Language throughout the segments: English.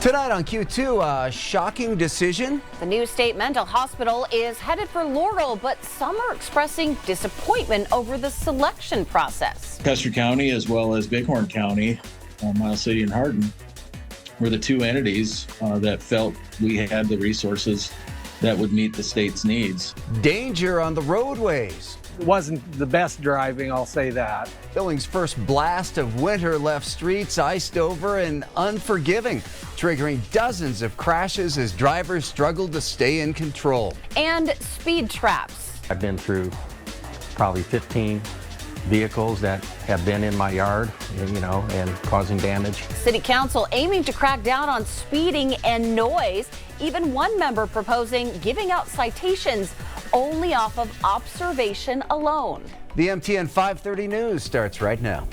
Tonight on Q2, a shocking decision. The new state mental hospital is headed for Laurel, but some are expressing disappointment over the selection process. Custer County as well as Bighorn County, Miles City and Hardin were the two entities that felt we had the resources that would meet the state's needs. Danger on the roadways. It wasn't the best driving, I'll say that. Billings' first blast of winter left streets iced over and unforgiving, triggering dozens of crashes as drivers struggled to stay in control. And speed traps. I've been through probably 15 vehicles that have been in my yard, and causing damage. City Council aiming to crack down on speeding and noise. Even one member proposing giving out citations only off of observation alone. The MTN 530 news starts right now.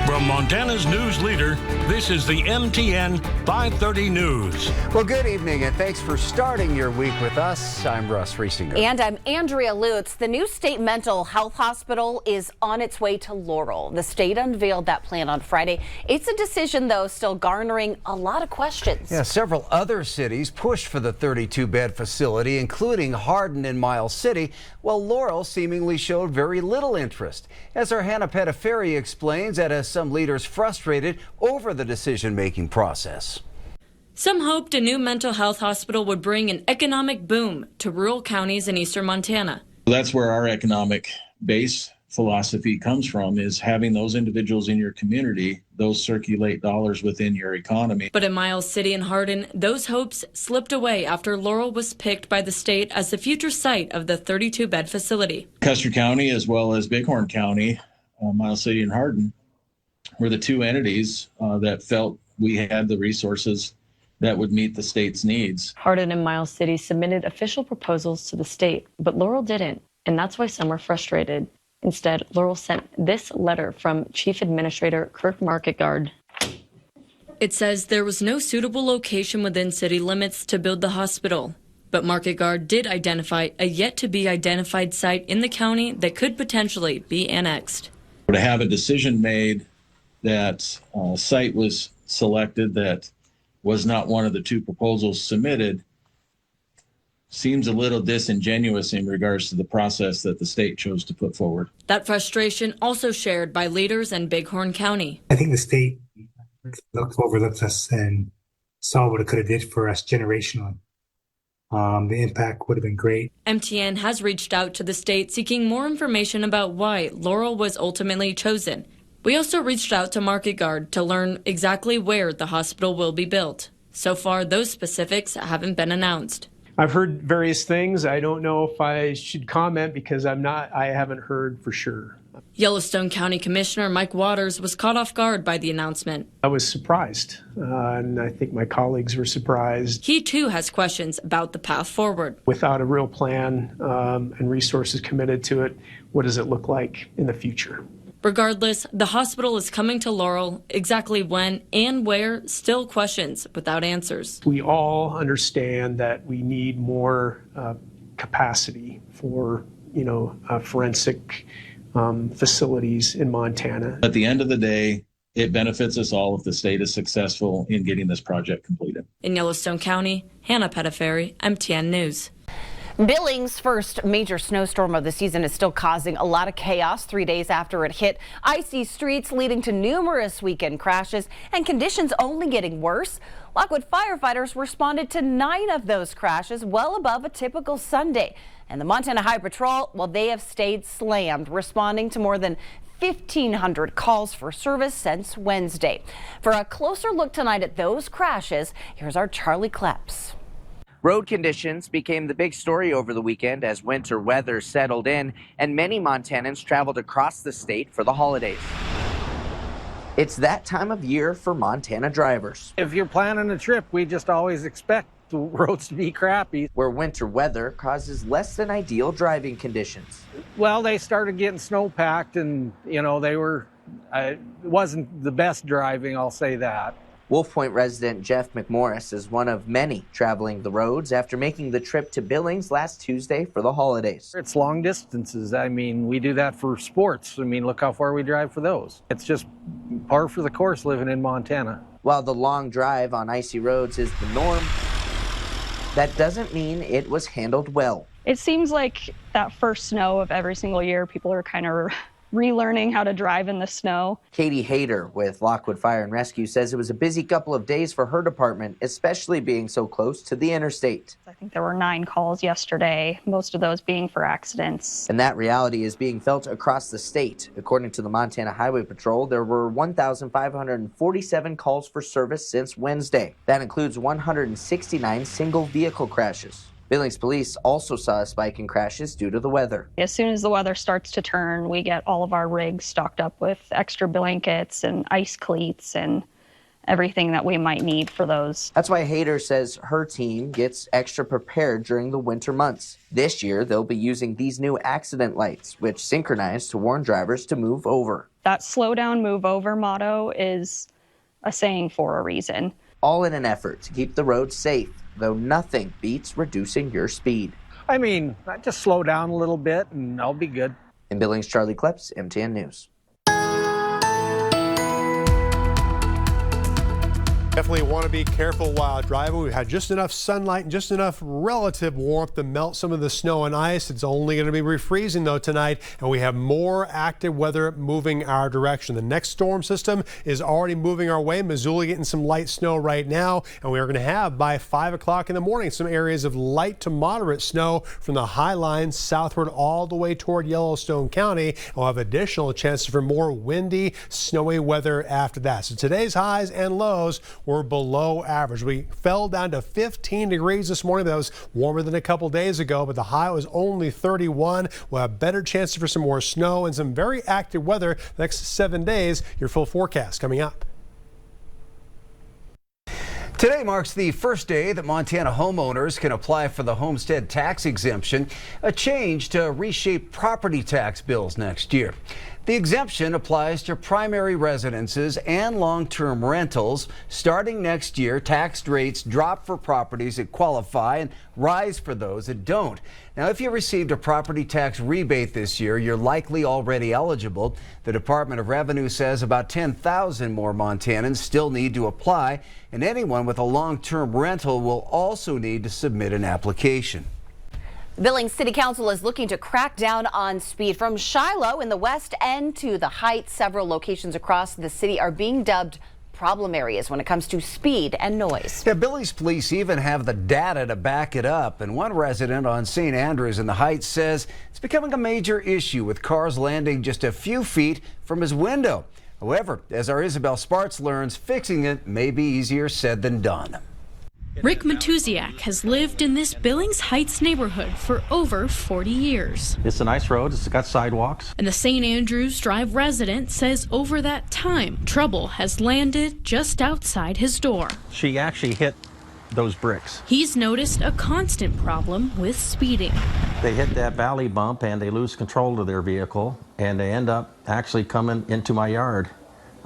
From Montana's news leader, this is the MTN 530 News. Well, good evening, and thanks for starting your week with us. I'm Russ Riesinger. And I'm Andrea Lutz. The new state mental health hospital is on its way to Laurel. The state unveiled that plan on Friday. It's a decision, though, still garnering a lot of questions. Yeah, several other cities pushed for the 32-bed facility, including Hardin and Miles City, while Laurel seemingly showed very little interest. As our Hannah Pettiferi explains, that has some leaders frustrated over the decision-making process. Some hoped a new mental health hospital would bring an economic boom to rural counties in eastern Montana. That's where our economic base philosophy comes from, is having those individuals in your community, those circulate dollars within your economy. But in Miles City and Hardin, those hopes slipped away after Laurel was picked by the state as the future site of the 32-bed facility. Custer County as well as Bighorn County, Miles City and Hardin were the two entities that felt we had the resources that would meet the state's needs. Hardin and Miles City submitted official proposals to the state, but Laurel didn't, and that's why some were frustrated. Instead, Laurel sent this letter from Chief Administrator Kirk Marketgard. It says there was no suitable location within city limits to build the hospital, but Marketgard did identify a yet-to-be-identified site in the county that could potentially be annexed. To have a decision made that a site was selected that was not one of the two proposals submitted seems a little disingenuous in regards to the process that the state chose to put forward. That frustration also shared by leaders in Bighorn County. I think the state overlooked us and saw what it could have did for us generationally. The impact would have been great. MTN has reached out to the state seeking more information about why Laurel was ultimately chosen. We also reached out to Marketgard to learn exactly where the hospital will be built. So far, those specifics haven't been announced. I've heard various things. I don't know if I should comment because I haven't heard for sure. Yellowstone County Commissioner Mike Waters was caught off guard by the announcement. I was surprised, and I think my colleagues were surprised. He too has questions about the path forward. Without a real plan and resources committed to it, what does it look like in the future? Regardless, the hospital is coming to Laurel. Exactly when and where, still questions without answers. We all understand that we need more capacity for, forensic facilities in Montana. At the end of the day, it benefits us all if the state is successful in getting this project completed. In Yellowstone County, Hannah Pettiferi, MTN News. Billings' first major snowstorm of the season is still causing a lot of chaos 3 days after it hit. Icy streets leading to numerous weekend crashes and conditions only getting worse. Lockwood firefighters responded to 9 of those crashes, well above a typical Sunday. And the Montana High Patrol, well, they have stayed slammed, responding to more than 1,500 calls for service since Wednesday. For a closer look tonight at those crashes, here's our Charlie Kleps. Road conditions became the big story over the weekend as winter weather settled in and many Montanans traveled across the state for the holidays. It's that time of year for Montana drivers. If you're planning a trip, we just always expect the roads to be crappy. Where winter weather causes less than ideal driving conditions. Well, they started getting snowpacked and, it wasn't the best driving, I'll say that. Wolf Point resident Jeff McMorris is one of many traveling the roads after making the trip to Billings last Tuesday for the holidays. It's long distances. We do that for sports. Look how far we drive for those. It's just par for the course living in Montana. While the long drive on icy roads is the norm, that doesn't mean it was handled well. It seems like that first snow of every single year, people are kind of relearning how to drive in the snow. Katie Hayter with Lockwood Fire and Rescue says it was a busy couple of days for her department, especially being so close to the interstate. I think there were 9 calls yesterday, most of those being for accidents. And that reality is being felt across the state. According to the Montana Highway Patrol, there were 1,547 calls for service since Wednesday. That includes 169 single vehicle crashes. Billings police also saw a spike in crashes due to the weather. As soon as the weather starts to turn, we get all of our rigs stocked up with extra blankets and ice cleats and everything that we might need for those. That's why Hayter says her team gets extra prepared during the winter months. This year, they'll be using these new accident lights, which synchronize to warn drivers to move over. That slow down, move over motto is a saying for a reason. All in an effort to keep the roads safe, though nothing beats reducing your speed. I mean, just slow down a little bit and I'll be good. In Billings, Charlie Kleps, MTN News. Definitely want to be careful while driving. We've had just enough sunlight and just enough relative warmth to melt some of the snow and ice. It's only going to be refreezing though tonight, and we have more active weather moving our direction. The next storm system is already moving our way. Missoula getting some light snow right now, and we are going to have by 5 o'clock in the morning some areas of light to moderate snow from the high line southward all the way toward Yellowstone County. We'll have additional chances for more windy, snowy weather after that. So today's highs and lows were below average. We fell down to 15 degrees this morning. That was warmer than a couple days ago, but the high was only 31. We'll have better chances for some more snow and some very active weather the next 7 days. Your full forecast coming up. Today marks the first day that Montana homeowners can apply for the homestead tax exemption, a change to reshape property tax bills next year. The exemption applies to primary residences and long-term rentals. Starting next year, tax rates drop for properties that qualify and rise for those that don't. Now, if you received a property tax rebate this year, you're likely already eligible. The Department of Revenue says about 10,000 more Montanans still need to apply, and anyone with a long-term rental will also need to submit an application. Billings City Council is looking to crack down on speed. From Shiloh in the west end to the Heights, several locations across the city are being dubbed problem areas when it comes to speed and noise. Yeah, Billings police even have the data to back it up. And one resident on St. Andrews in the Heights says it's becoming a major issue with cars landing just a few feet from his window. However, as our Isabel Spartz learns, fixing it may be easier said than done. Rick Matuziak has lived in this Billings Heights neighborhood for over 40 years. It's a nice road. It's got sidewalks. And the St. Andrews Drive resident says over that time, trouble has landed just outside his door. She actually hit those bricks. He's noticed a constant problem with speeding. They hit that valley bump and they lose control of their vehicle, and they end up actually coming into my yard.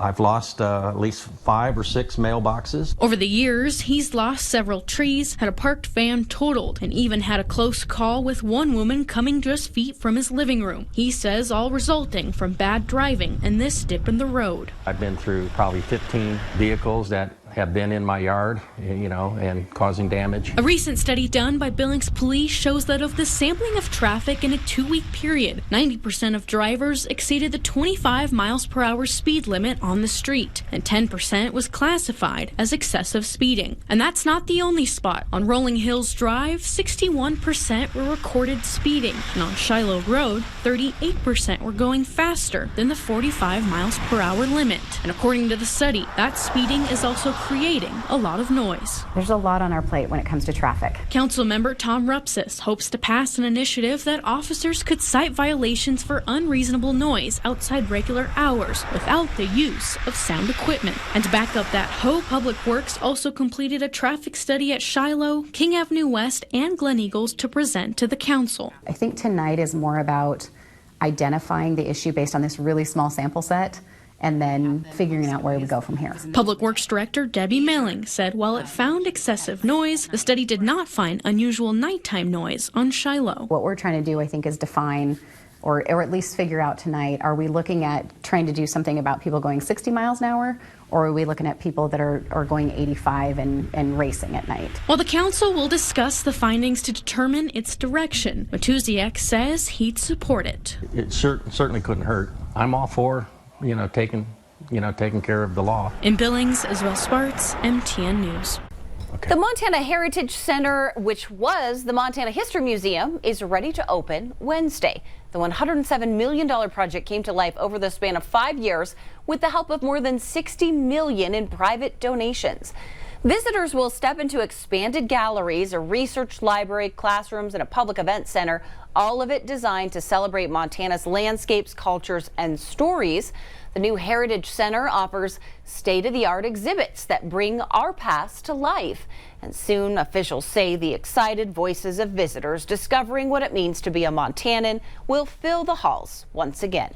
I've lost at least 5 or 6 mailboxes. Over the years, he's lost several trees, had a parked van totaled, and even had a close call with one woman coming just feet from his living room. He says all resulting from bad driving and this dip in the road. I've been through probably 15 vehicles that have been in my yard, and causing damage. A recent study done by Billings Police shows that of the sampling of traffic in a 2-week period, 90% of drivers exceeded the 25 miles per hour speed limit on the street, and 10% was classified as excessive speeding. And that's not the only spot. On Rolling Hills Drive, 61% were recorded speeding, and on Shiloh Road, 38% were going faster than the 45 miles per hour limit. And according to the study, that speeding is also creating a lot of noise. There's a lot on our plate when it comes to traffic. Councilmember Tom Rupsis hopes to pass an initiative that officers could cite violations for unreasonable noise outside regular hours without the use of sound equipment. And to back up that hope, Public Works also completed a traffic study at Shiloh, King Avenue West, and Glen Eagles to present to the council. I think tonight is more about identifying the issue based on this really small sample set, and then figuring out where we go from here. Public Works Director Debbie Melling said while it found excessive noise, the study did not find unusual nighttime noise on Shiloh. What we're trying to do, I think, is define or at least figure out tonight, are we looking at trying to do something about people going 60 miles an hour, or are we looking at people that are going 85 and racing at night? While the council will discuss the findings to determine its direction, Matusiak says he'd support it. It certainly couldn't hurt. I'm all for, taking care of the law. In Billings, Isabel Sparts, MTN News. The Montana Heritage Center, which was the Montana History Museum, is ready to open Wednesday. The $107 million project came to life over the span of 5 years with the help of more than $60 million in private donations. Visitors will step into expanded galleries, a research library, classrooms, and a public event center, all of it designed to celebrate Montana's landscapes, cultures, and stories. The new Heritage Center offers state-of-the-art exhibits that bring our past to life. And soon, officials say the excited voices of visitors discovering what it means to be a Montanan will fill the halls once again.